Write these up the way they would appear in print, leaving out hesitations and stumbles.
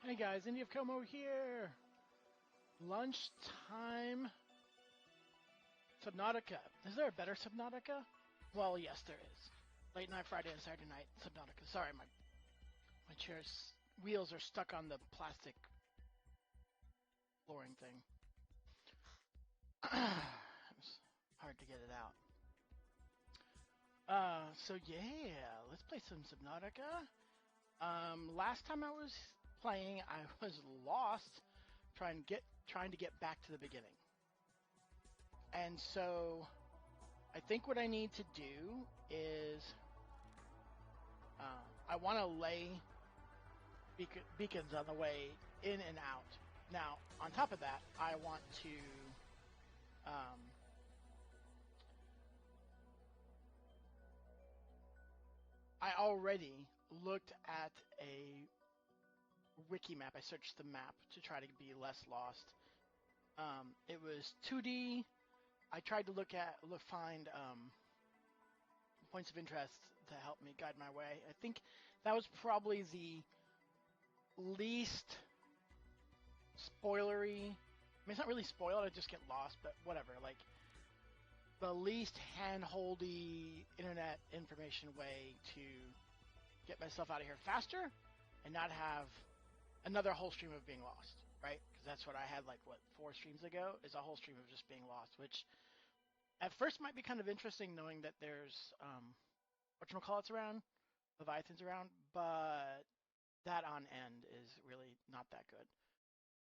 Hey guys, India of Como here. Lunchtime Subnautica. Is there a better Subnautica? Well, yes, there is. Late night Friday and Saturday night Subnautica. Sorry, my chair's wheels are stuck on the plastic flooring thing. It's hard to get it out. So yeah, let's play some Subnautica. Last time I was playing, I was lost, trying to get back to the beginning. And so, I think what I need to do is, I want to lay beacons on the way in and out. Now, on top of that, I want to, I already looked at a wiki map. I searched the map to try to be less lost. It was 2D. I tried to find points of interest to help me guide my way. I think that was probably the least spoilery. I mean, it's not really spoiled. I just get lost, but whatever. Like the least hand-holdy internet information way to get myself out of here faster and not have another whole stream of being lost, right? Because that's what I had, like, 4 streams ago, is a whole stream of just being lost, which at first might be kind of interesting knowing that there's, whatchamacallits around, Leviathans around, but that on end is really not that good.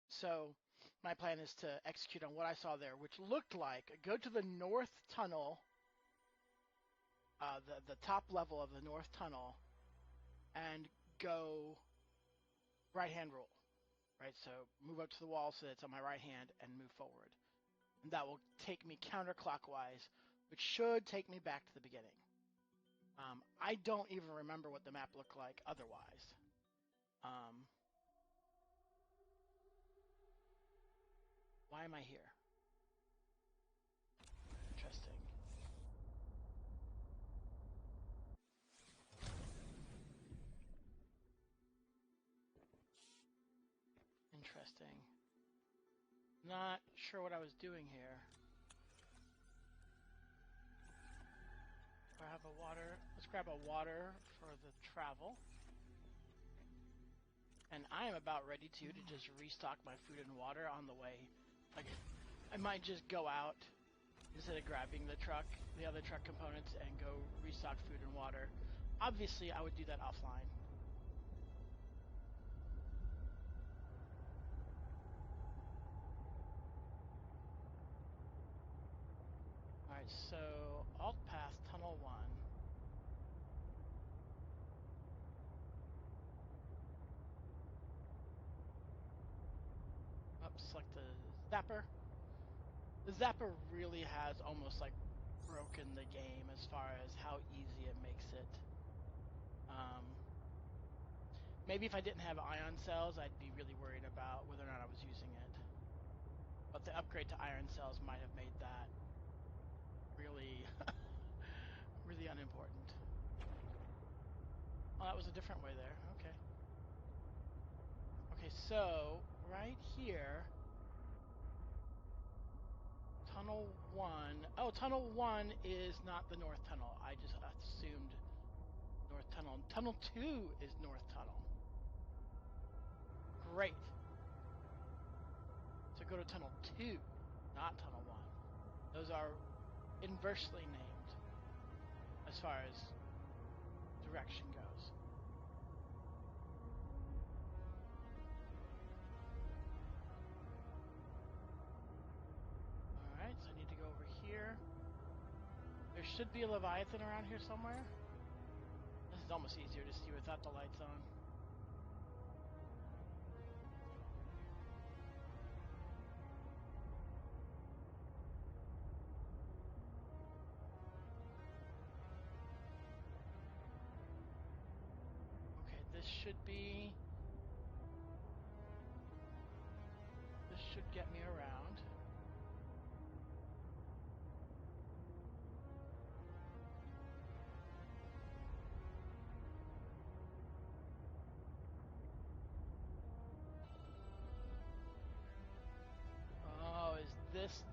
So my plan is to execute on what I saw there, which looked like go to the north tunnel, the top level of the north tunnel, and go right-hand roll, right? So move up to the wall so that it's on my right hand and move forward. And that will take me counterclockwise, which should take me back to the beginning. I don't even remember what the map looked like otherwise. Why am I here? Interesting. Interesting. Not sure what I was doing here. Do I have a water? Let's grab a water for the travel. And I am about ready to just restock my food and water on the way. Like, I might just go out instead of grabbing the other truck components, and go restock food and water. Obviously, I would do that offline. Alright, so alt path tunnel 1. Select the zapper. The zapper really has almost like broken the game as far as how easy it makes it. Maybe if I didn't have ion cells, I'd be really worried about whether or not I was using it. But the upgrade to iron cells might have made that really, really unimportant. Oh, that was a different way there. Okay. Okay, so right here, tunnel 1. Oh, tunnel 1 is not the north tunnel. I just assumed north tunnel. Tunnel 2 is north tunnel. Great. So go to tunnel 2, not tunnel 1. Those are inversely named as far as direction goes. Alright, so I need to go over here. There should be a Leviathan around here somewhere. This is almost easier to see without the lights on. Okay, this should get me around.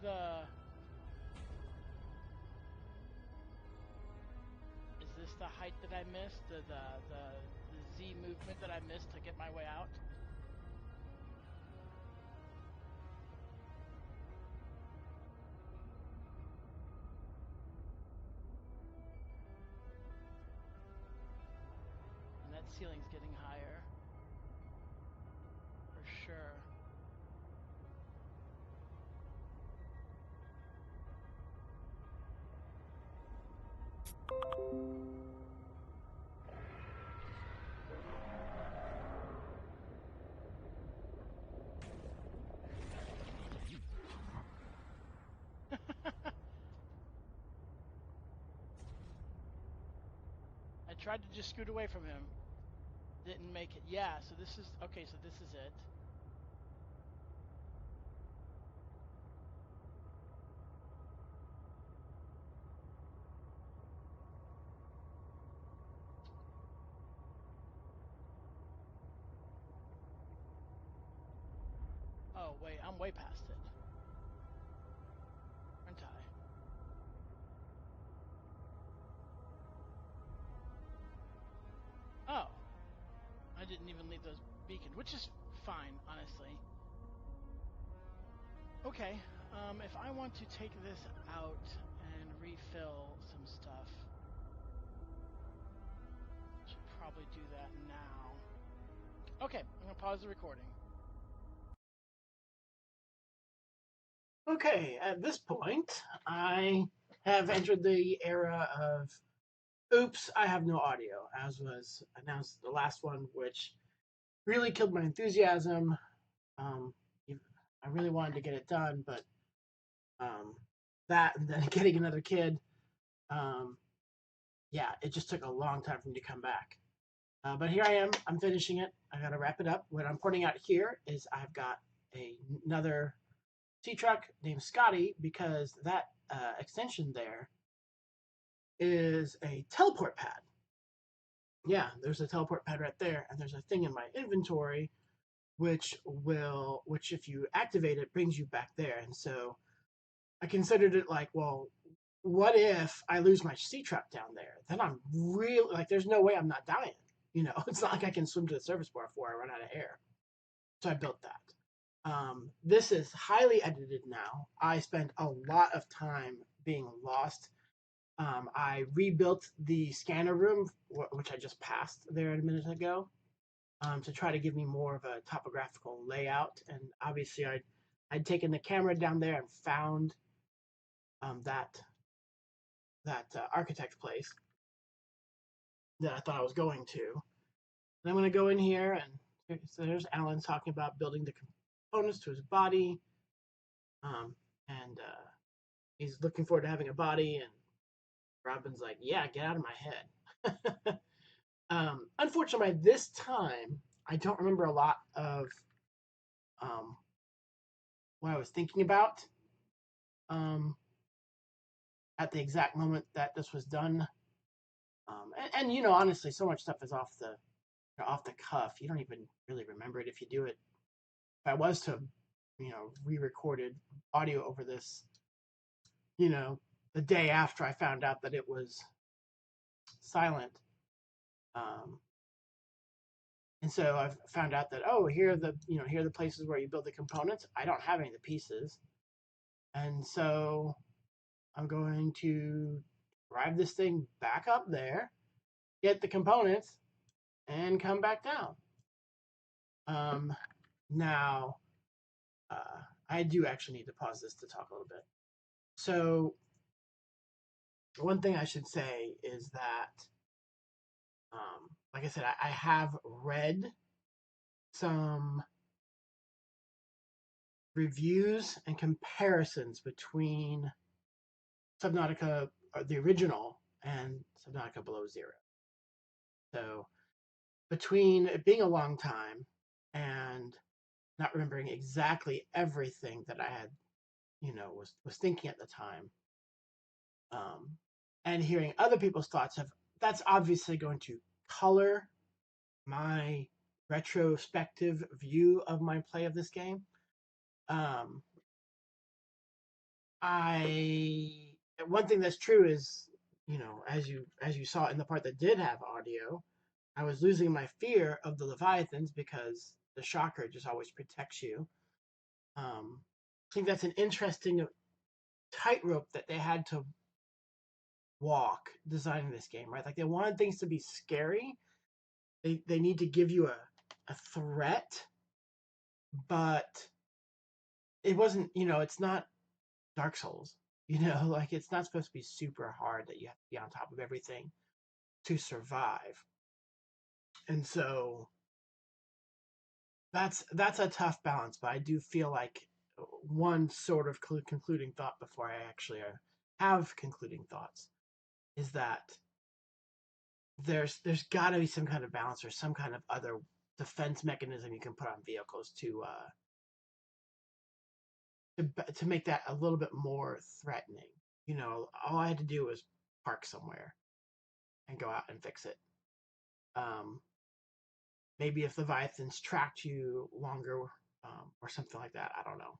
the... Is this the height that I missed? The Z movement that I missed to get my way out? And that ceiling's getting higher. For sure. I tried to just scoot away from him. Didn't make it. Yeah, so this is... Okay, so this is it. Oh, wait, I'm way past it. Aren't I? Oh. I didn't even leave those beacons, which is fine, honestly. Okay, if I want to take this out and refill some stuff, should probably do that now. Okay, I'm gonna pause the recording. Okay, at this point, I have entered the era of oops, I have no audio, as was announced the last one, which really killed my enthusiasm. Um, I really wanted to get it done, but that and then getting another kid, um, yeah, it just took a long time for me to come back. But here I am, I'm finishing it. I gotta wrap it up. What I'm pointing out here is I've got another sea truck named Scotty because that extension there is a teleport pad. Yeah, there's a teleport pad right there, and there's a thing in my inventory which if you activate it brings you back there. And so I considered it like, well, what if I lose my sea truck down there? Then I'm really like, there's no way I'm not dying. You know, it's not like I can swim to the surface bar before I run out of air. So I built that. This is highly edited now. I spent a lot of time being lost. I rebuilt the scanner room, which I just passed there a minute ago, to try to give me more of a topographical layout. And obviously, I'd taken the camera down there and found that architect place that I thought I was going to. And I'm going to go in here, and so there's Alan talking about building the components to his body, and he's looking forward to having a body. And Robin's like, "Yeah, get out of my head." Unfortunately, this time I don't remember a lot of um, what I was thinking about at the exact moment that this was done. And you know, honestly, so much stuff is off the cuff. You don't even really remember it if you do it. If I was to, re-recorded audio over this, the day after I found out that it was silent, um, and so I've found out that here are the places where you build the components. I don't have any of the pieces, and so I'm going to drive this thing back up there, get the components, and come back down. Now, I do actually need to pause this to talk a little bit. So, one thing I should say is that, like I said, I have read some reviews and comparisons between Subnautica, the original, and Subnautica Below Zero. So, between it being a long time and not remembering exactly everything that I had, was thinking at the time, um, and hearing other people's thoughts of that's obviously going to color my retrospective view of my play of this game. Um, I one thing that's true is, as you saw in the part that did have audio, I was losing my fear of the leviathans because the shocker just always protects you. I think that's an interesting tightrope that they had to walk designing this game, right? Like they wanted things to be scary. They need to give you a threat, but it wasn't, it's not Dark Souls. Like it's not supposed to be super hard that you have to be on top of everything to survive. And so that's a tough balance, but I do feel like one sort of concluding thought before I actually have concluding thoughts is that there's got to be some kind of balance or some kind of other defense mechanism you can put on vehicles to make that a little bit more threatening. All I had to do was park somewhere and go out and fix it. Um, Maybe if Leviathans tracked you longer, or something like that. I don't know.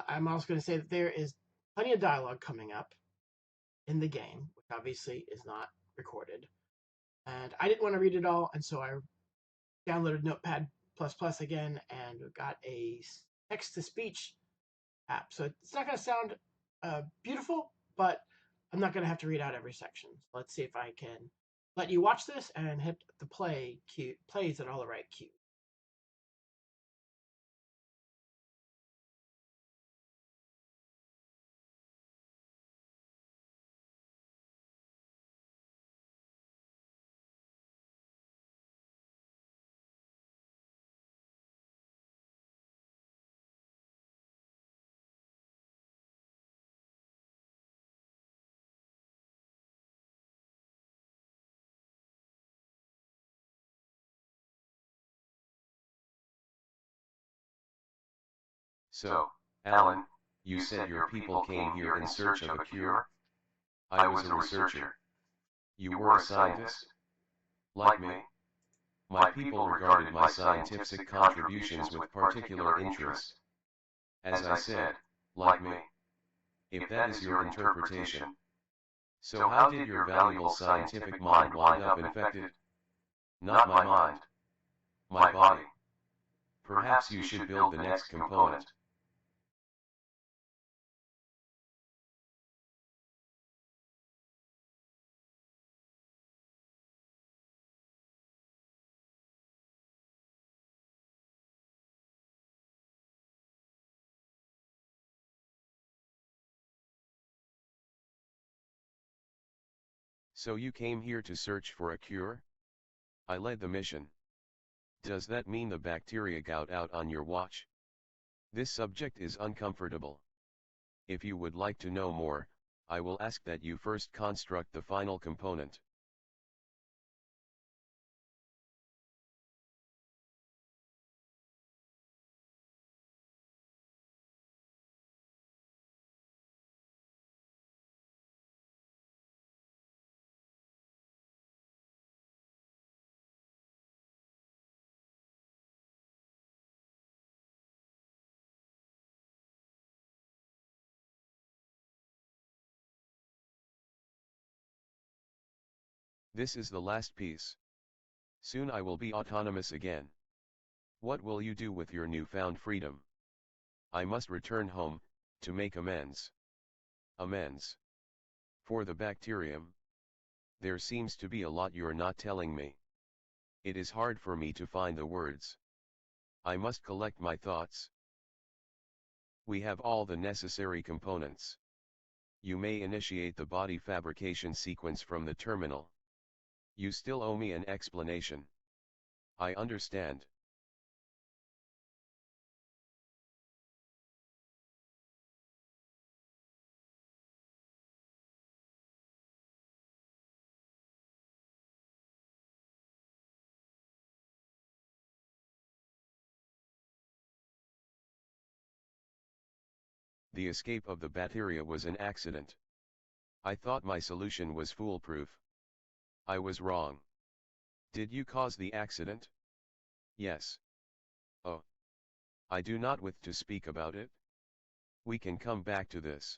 I'm also going to say that there is plenty of dialogue coming up in the game, which obviously is not recorded. And I didn't want to read it all, and so I downloaded Notepad++ again and got a text to speech app. So it's not going to sound beautiful, but I'm not going to have to read out every section. So let's see if I can let you watch this and hit the plays at all the right cues. So, Alan, you said your people came here in search of a cure? I was a researcher. You were a scientist? Like me? My people regarded my scientific contributions with particular interest. As I said, like me. If that is your interpretation. So how did your valuable scientific mind wind up infected? Not my mind. My body. Perhaps you should build the next component. So you came here to search for a cure? I led the mission. Does that mean the bacteria got out on your watch? This subject is uncomfortable. If you would like to know more, I will ask that you first construct the final component. This is the last piece. Soon I will be autonomous again. What will you do with your newfound freedom? I must return home, to make amends. Amends. For the bacterium? There seems to be a lot you're not telling me. It is hard for me to find the words. I must collect my thoughts. We have all the necessary components. You may initiate the body fabrication sequence from the terminal. You still owe me an explanation. I understand. The escape of the bacteria was an accident. I thought my solution was foolproof. I was wrong. Did you cause the accident? Yes. Oh. I do not wish to speak about it. We can come back to this.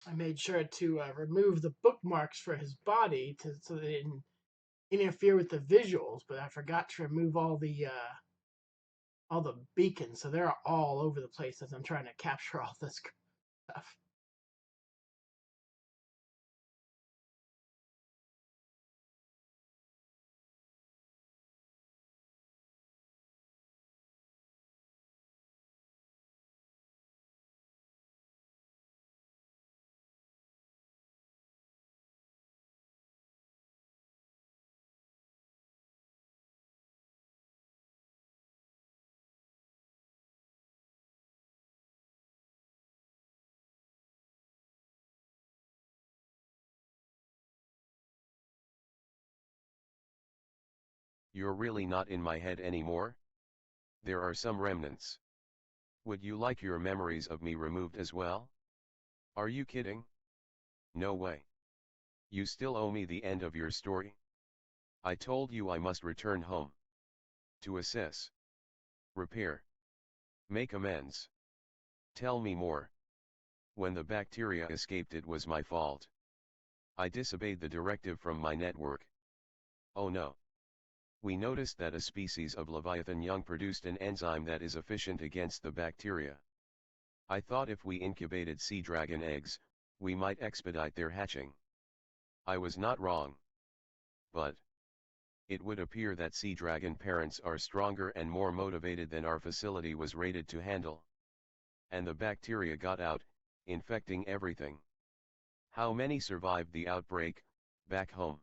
I made sure to remove the bookmarks for his body so they didn't interfere with the visuals, but I forgot to remove all the beacons, so they're all over the place as I'm trying to capture all this stuff. You're really not in my head anymore? There are some remnants. Would you like your memories of me removed as well? Are you kidding? No way. You still owe me the end of your story? I told you I must return home. To assess. Repair. Make amends. Tell me more. When the bacteria escaped, it was my fault. I disobeyed the directive from my network. Oh no. We noticed that a species of Leviathan young produced an enzyme that is efficient against the bacteria. I thought if we incubated sea dragon eggs, we might expedite their hatching. I was not wrong. But it would appear that sea dragon parents are stronger and more motivated than our facility was rated to handle. And the bacteria got out, infecting everything. How many survived the outbreak, back home?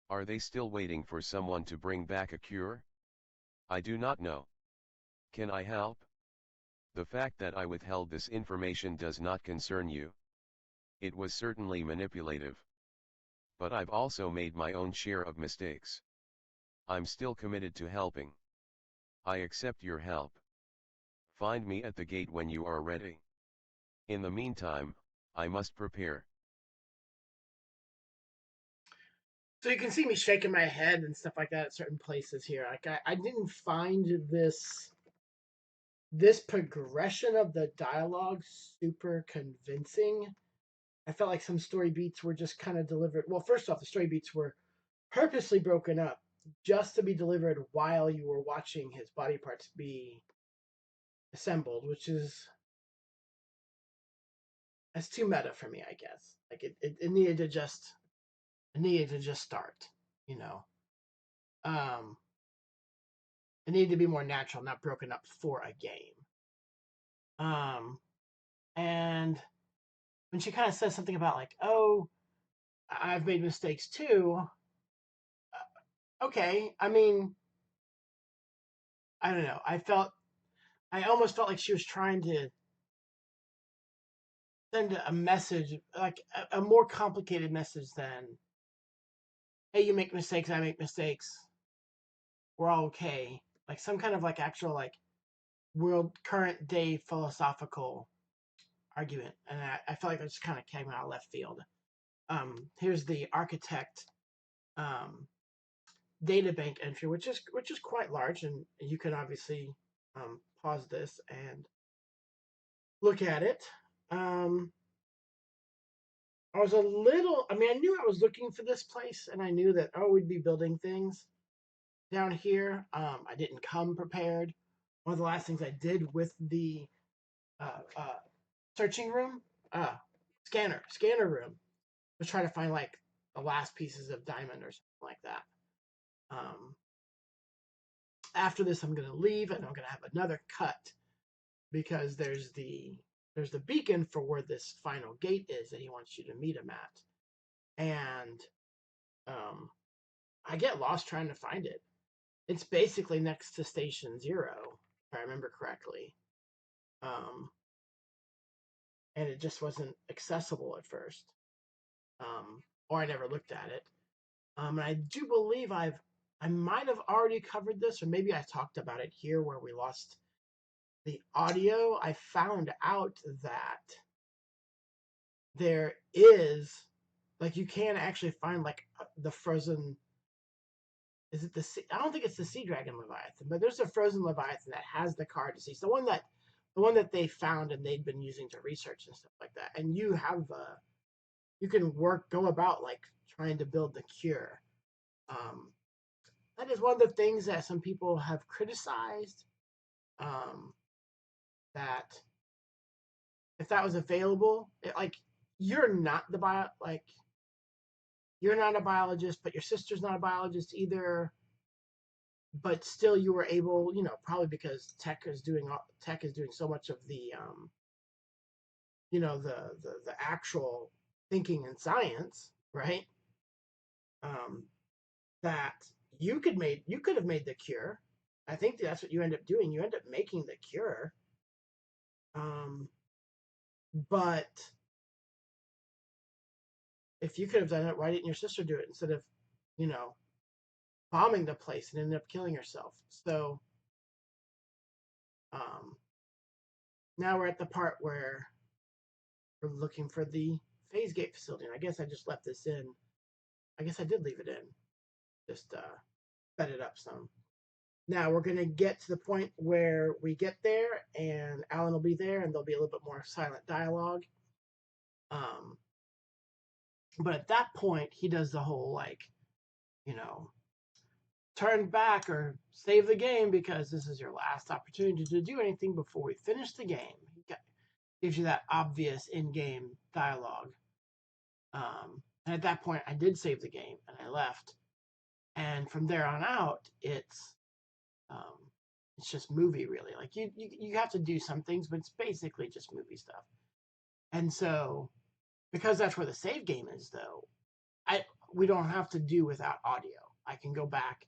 Are they still waiting for someone to bring back a cure? I do not know. Can I help? The fact that I withheld this information does not concern you. It was certainly manipulative. But I've also made my own share of mistakes. I'm still committed to helping. I accept your help. Find me at the gate when you are ready. In the meantime, I must prepare. So you can see me shaking my head and stuff like that at certain places here. Like I didn't find this progression of the dialogue super convincing. I felt like some story beats were just kind of delivered. Well, first off, the story beats were purposely broken up just to be delivered while you were watching his body parts be assembled, which is that's too meta for me, I guess. Like it needed to just start, you know. Um, it needed to be more natural, not broken up for a game. Um, and when she kind of says something about like, "Oh, I've made mistakes too." Okay, I mean, I don't know. I almost felt like she was trying to send a message, like a more complicated message than, "Hey, you make mistakes, I make mistakes, we're all okay." Like some kind of like actual like world current day philosophical argument, and I felt like that just kind of came out of left field. Here's the architect data bank entry, which is quite large, and you can obviously pause this and look at it. I was a little, I mean, I knew I was looking for this place, and I knew that, oh, we'd be building things down here. I didn't come prepared. One of the last things I did with the searching room, uh, scanner room, was try to find like the last pieces of diamond or something like that. After this, I'm going to leave, and I'm going to have another cut because there's the beacon for where this final gate is that he wants you to meet him at, and um, I get lost trying to find it. It's basically next to Station Zero, if I remember correctly. Um, and it just wasn't accessible at first, or I never looked at it. And I do believe I might have already covered this, or maybe I talked about it here where we lost the audio. I found out that there is, like, you can actually find like the frozen. Is it the sea? I don't think it's the sea dragon leviathan, but there's a frozen leviathan that has the card disease. The one that they found and they'd been using to research and stuff like that. And you can go about like trying to build the cure. Um, that is one of the things that some people have criticized. Um, that if that was available, like you're not the bio, like you're not a biologist, but your sister's not a biologist either. But still, you were able, probably because tech is doing so much of the, the actual thinking and science, right? Um, that you could have made the cure. I think that's what you end up doing. You end up making the cure. Um, but if you could have done it, why didn't your sister do it instead of, you know, bombing the place and ended up killing herself? So um, now we're at the part where we're looking for the phase gate facility. And I guess I just left this in. I guess I did leave it in. Just sped it up some. Now we're going to get to the point where we get there and Alan will be there and there'll be a little bit more silent dialogue. Um, but at that point, he does the whole like, you know, turn back or save the game because this is your last opportunity to do anything before we finish the game. He gives you that obvious in-game dialogue. And at that point, I did save the game and I left. And from there on out, um, it's just movie really. Like you have to do some things, but it's basically just movie stuff. And so, because that's where the save game is, though, we don't have to do without audio. I can go back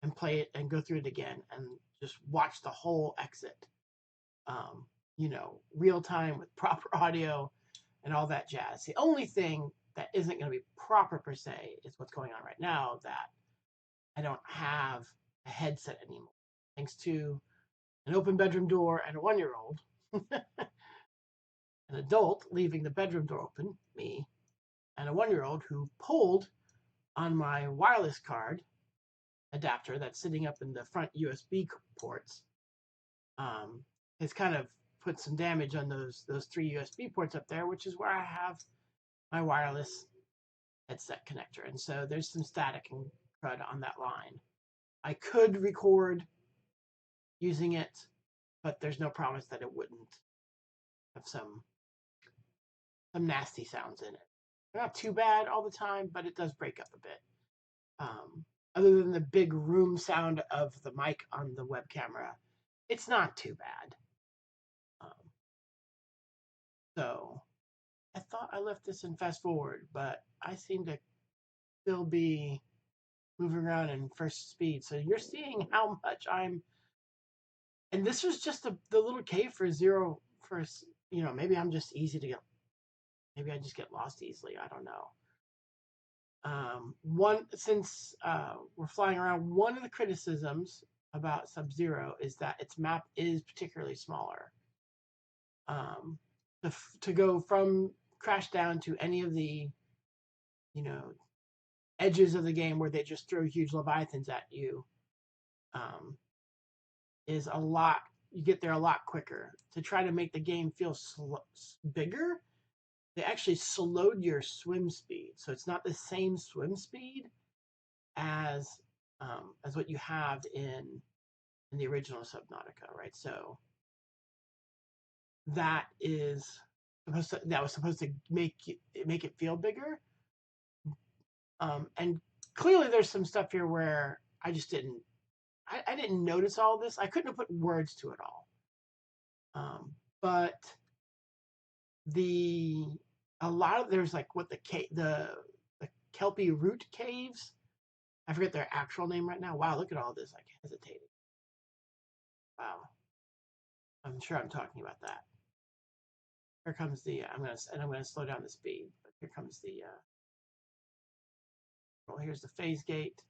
and play it and go through it again and just watch the whole exit. Real time with proper audio and all that jazz. The only thing that isn't going to be proper per se is what's going on right now, that I don't have a headset anymore. Thanks to an open bedroom door and a 1-year-old, an adult leaving the bedroom door open, me, and a 1-year-old who pulled on my wireless card adapter that's sitting up in the front USB ports, has kind of put some damage on those 3 USB ports up there, which is where I have my wireless headset connector. And so there's some static and crud on that line. I could record using it, but there's no promise that it wouldn't have some nasty sounds in it. They're not too bad all the time, but it does break up a bit. Other than the big room sound of the mic on the web camera, it's not too bad. So I thought I left this in fast forward, but I seem to still be moving around in first speed. So you're seeing how much I'm. And this was just the little cave for zero. Maybe I'm just easy to get. Maybe I just get lost easily. I don't know. Since we're flying around, one of the criticisms about Sub-Zero is that its map is particularly smaller. To go from Crash Down to any of the, edges of the game where they just throw huge leviathans at you, is a lot. You get there a lot quicker. To try to make the game feel bigger, they actually slowed your swim speed, so it's not the same swim speed as what you have in the original Subnautica, right? So that was supposed to make it feel bigger. And clearly there's some stuff here where I just didn't notice all this. I couldn't have put words to it all. But there's like what the Kelpie root caves. I forget their actual name right now. Wow, look at all this, like hesitating. Wow. I'm sure I'm talking about that. here comes the I'm gonna slow down the speed. But here comes the well, here's the phase gate.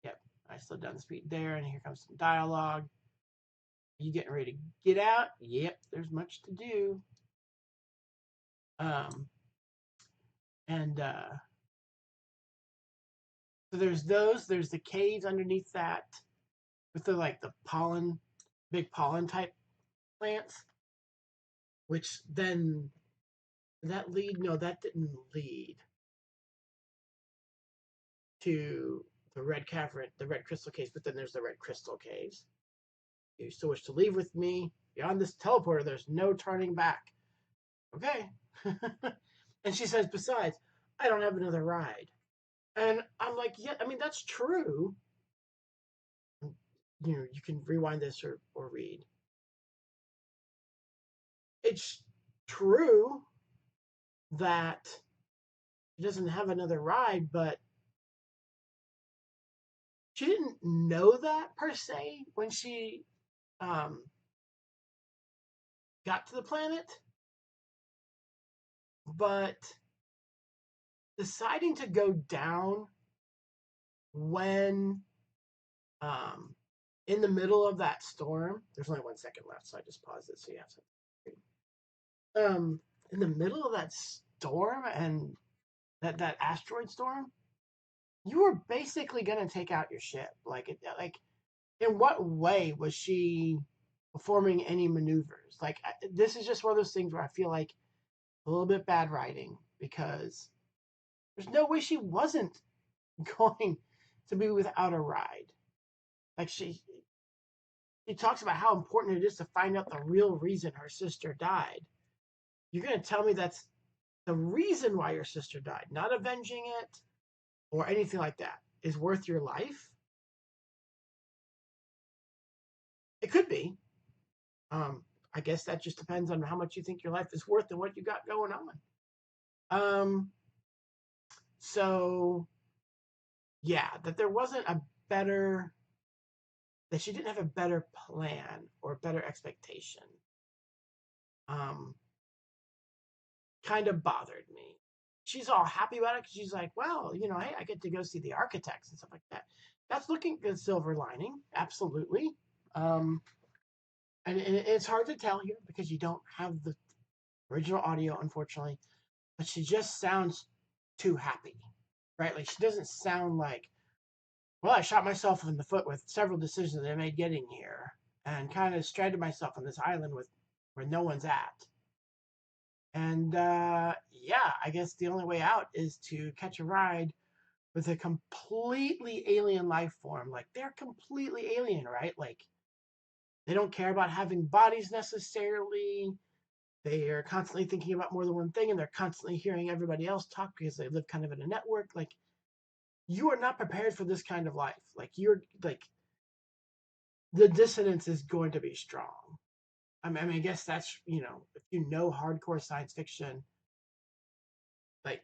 Yep, I slowed down the speed there, and here comes some dialogue. You getting ready to get out? Yep, there's much to do. Um, and so there's those. There's the caves underneath that with the pollen, big pollen type plants, which then that lead. No, that didn't lead to the red cavern, the red crystal caves. But then there's the red crystal caves. You still wish to leave with me beyond this teleporter? There's no turning back. Okay. And she says, besides, I don't have another ride. And I'm like, yeah, I mean, that's true. You can rewind this or read. It's true that she doesn't have another ride, but she didn't know that per se when she um, got to the planet. But deciding to go down when in the middle of that storm, there's only 1 second left, so I just paused it so you have some. In the middle of that storm and that asteroid storm, you were basically gonna take out your ship. Like, in what way was she performing any maneuvers? Like, this is just one of those things where I feel like a little bit bad writing because there's no way she wasn't going to be without a ride. Like she talks about how important it is to find out the real reason her sister died. You're going to tell me that's the reason why your sister died, not avenging it or anything like that, is worth your life? It could be. I guess that just depends on how much you think your life is worth and what you got going on. So yeah, that there wasn't a better, that she didn't have a better plan or better expectation. Kind of bothered me. She's all happy about it because she's like, well, hey, I get to go see the architects and stuff like that. That's looking good, silver lining, absolutely. And it's hard to tell here because you don't have the original audio, unfortunately. But she just sounds too happy, right? Like she doesn't sound like, well, I shot myself in the foot with several decisions that I made getting here, and kind of stranded myself on this island with where no one's at. And yeah, I guess the only way out is to catch a ride with a completely alien life form. Like they're completely alien, right? Like they don't care about having bodies necessarily. They are constantly thinking about more than one thing, and they're constantly hearing everybody else talk because they live kind of in a network. Like you are not prepared for this kind of life. Like you're like the dissonance is going to be strong. I mean, I guess that's if you know hardcore science fiction, like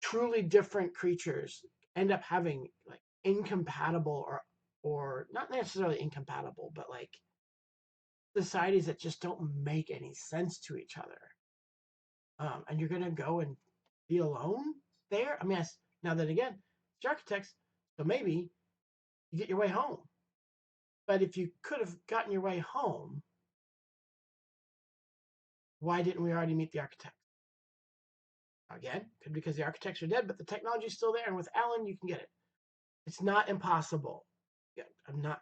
truly different creatures end up having like incompatible or not necessarily incompatible, but like societies that just don't make any sense to each other. And you're gonna go and be alone there. I mean, now that again, it's architects, so maybe you get your way home. But if you could have gotten your way home, why didn't we already meet the architects? Again, could because the architects are dead, but the technology's still there, and with Alan, you can get it. It's not impossible. Yeah, I'm not,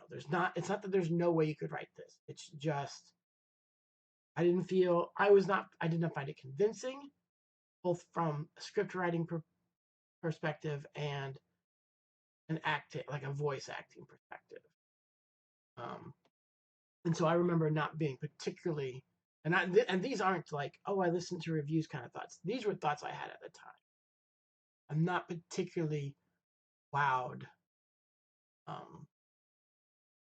there's not, it's not that there's no way you could write this. It's just, I did not find it convincing, both from a script writing perspective and an acting, like a voice acting perspective. And so I remember not being particularly, and these aren't like, oh, I listened to reviews kind of thoughts. These were thoughts I had at the time. I'm not particularly wowed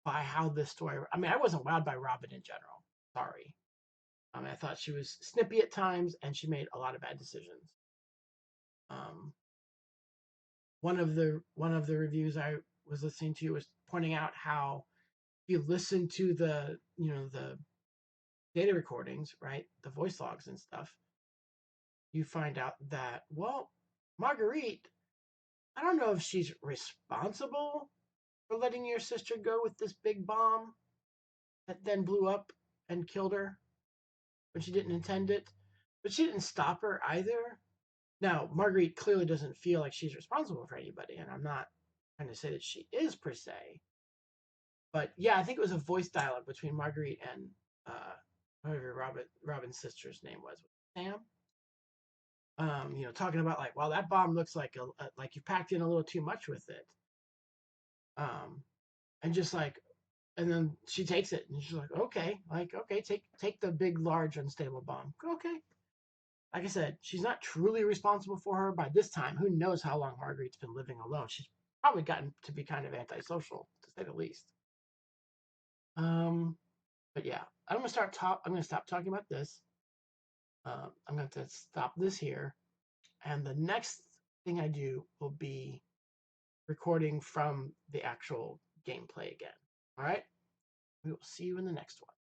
by how this story. I mean, I wasn't wowed by Robin in general. Sorry. I thought she was snippy at times, and she made a lot of bad decisions. One of the reviews I was listening to was pointing out how if you listen to the data recordings, right, the voice logs and stuff, you find out that, well, Marguerite, I don't know if she's responsible for letting your sister go with this big bomb that then blew up and killed her when she didn't intend it, but she didn't stop her either. Now, Marguerite clearly doesn't feel like she's responsible for anybody, and I'm not trying to say that she is per se. But yeah, I think it was a voice dialogue between Marguerite and whatever Robin's sister's name was, Sam. Talking about like, well, that bomb looks like like you packed in a little too much with it. And just like, and then she takes it and she's like, okay, take the big, large, unstable bomb. Okay. Like I said, she's not truly responsible for her by this time. Who knows how long Marguerite's been living alone? She's probably gotten to be kind of antisocial, to say the least. But yeah, I'm gonna stop talking about this. I'm going to stop this here, and the next thing I do will be recording from the actual gameplay again. All right, we will see you in the next one.